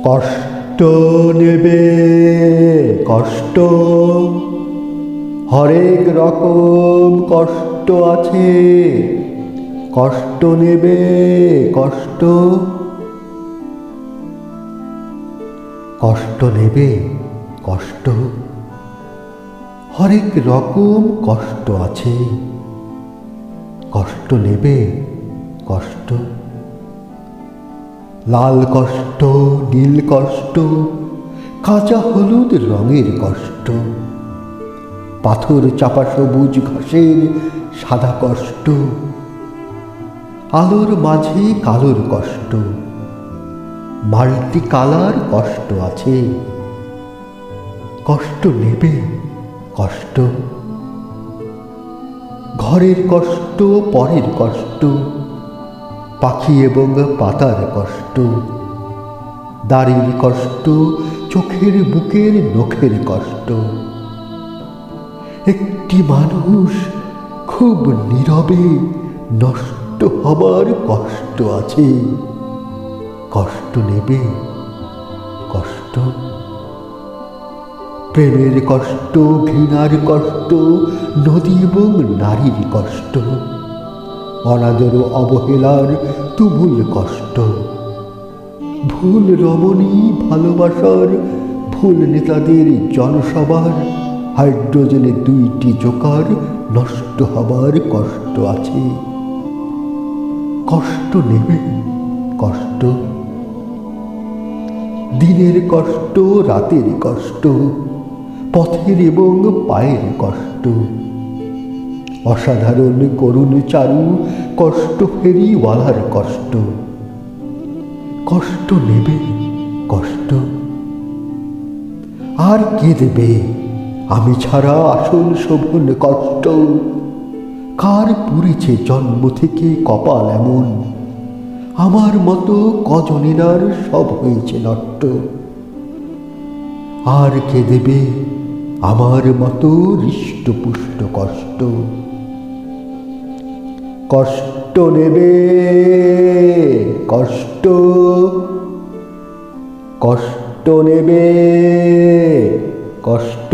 কষ্ট নেবে কষ্ট, হরেক রকম কষ্ট আছে। কষ্ট নেবে কষ্ট, কষ্ট নেবে কষ্ট, হরেক রকম কষ্ট আছে। কষ্ট নেবে কষ্ট, লাল কষ্ট, নীল কষ্ট, কাঁচা হলুদ রঙের কষ্ট, পাথর চাপা সবুজ ঘাসের সাদা কষ্ট, আলোর মাঝে কালোর কষ্ট, মাল্টি কালার কষ্ট আছে। কষ্ট নেবে কষ্ট, ঘরের কষ্ট, পরের কষ্ট, পাখি এবং পাতার কষ্ট, দাড়ির কষ্ট, চোখের বুকের নখের কষ্ট। একটি মানুষ খুব নীরবে নষ্ট হবার কষ্ট আছে। কষ্ট নেবে কষ্ট, প্রেমের কষ্ট, ঘৃণার কষ্ট, নদী এবং নারীর কষ্ট, অনাদর অবহেলার তুমুল কষ্ট, ভুল রমণী ভালোবাসার, ভুল নেতাদের জনসভার, হাইড্রোজেনে 2টি জোকার নষ্ট হবার কষ্ট আছে। কষ্ট নেবে কষ্ট, দিনের কষ্ট, রাতের কষ্ট, পথের এবং পায়ের কষ্ট, অসাধারণ করুণ চারু কষ্ট, ফেরিওয়ালার কষ্ট। কষ্ট নেবে কষ্ট, আর কে দেবে আমি ছাড়া আসল শোভন কষ্ট? কার পুড়েছে জন্ম থেকে কপাল এমন, আমার মতো কজনেরার সব হয়েছে নষ্ট। আর কে দেবে আমার মতো হৃষ্টপুষ্ট কষ্ট? কষ্ট নেবে কষ্ট, কষ্ট নেবে কষ্ট।